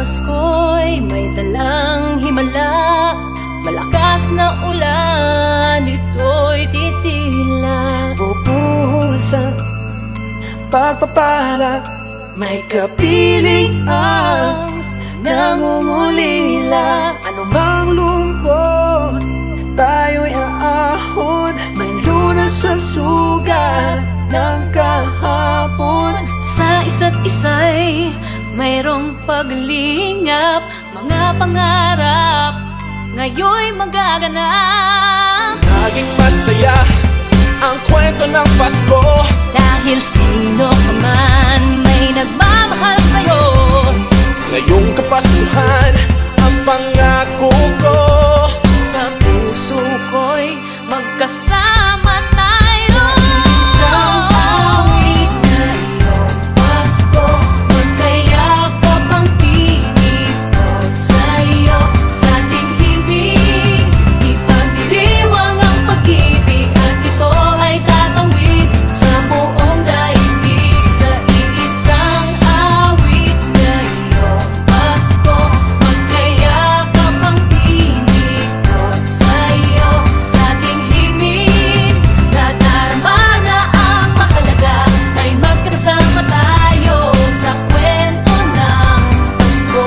Pasko'y may dalang himala, malakas na ulan, ito'y titila. Bubuhos ang pagpapala, may kapiling ang nangungulila. Anumang lungkot, tayo'y aahon, may lunas sa sugat ng kahapon. Sa isa't isa'y mayroong paglingap, mga pangarap ngayon'y magaganap. Naging masaya ang kwento ng Pasko, Dahil sino ka man may nagmamahal sa'yo. ngayong Kapaskuhan ang pangako ko. Sa puso ko'y magkasama tayo. Isang awit na iyong Pasko, magkayakap ang pinipot sa'yo. Sa ating ibig, ipagdiriwang ang pag-ibig, at ito ay tatawid sa buong daigdig. Sa iisang awit na iyong Pasko, magkayakap ang pinipot sa'yo. Sa ating himig, nadarama na ang mahalaga, ay magkasama tayo sa kwento ng Pasko.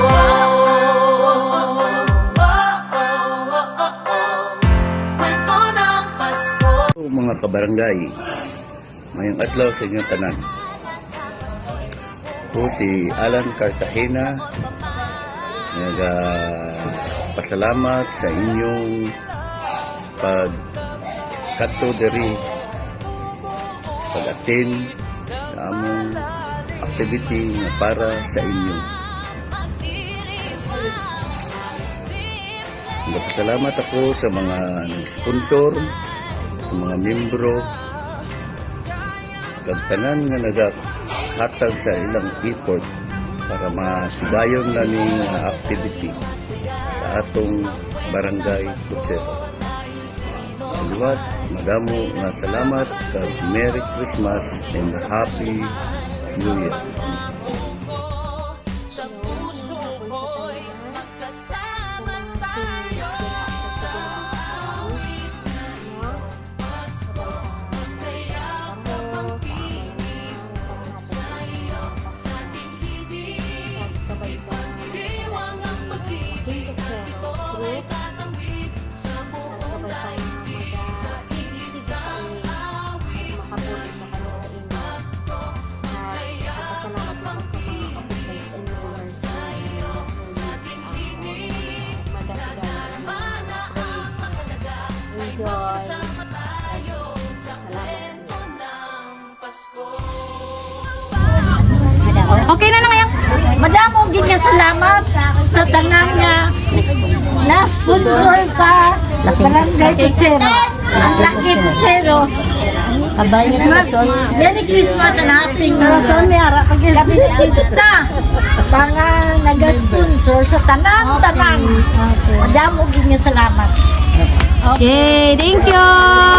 Kwento ng Pasko. Mga kabarangay, mayong adlaw sa inyong tanan. Ako si Alan Cartagena, pasalamat sa inyong pagkadto diri, pag-attend sa among activity nga para sa inyo. Nagpasalamat ako sa mga nag-sponsor, sa mga membro, kag tanan nga naghatag sa ilang effort para masibayon na ning activity sa atong barangay Kutsero. Liwat, madamo nga salamat kag Merry Christmas and Happy New Year. Sa puso ko'y magkasama tayo. Sa awit na iyong Pasko, magkayakap ang pinipot sa'yo. Sa ating ibig, ipagdiriwang ang pag-ibig, at ito ay tatawid sa buong daigdig. Sa iisang awit na iyong Pasko, magkayakap ang pinipot sa'yo. Sa ating ibig, nadarama na ang mahalaga, ay magkasama tayo sa kwento ng Pasko. Okay na ngayon. Madamo gid nga salamat sa tanan nga na sponsor sa Barangay Kutsero. Ang Lucky Kutsero. Merry Christmas and Happy New Year. Kapit sa mga nag-sponsor sa tanan-tanan. Madamo gid nga salamat. Okay, thank you.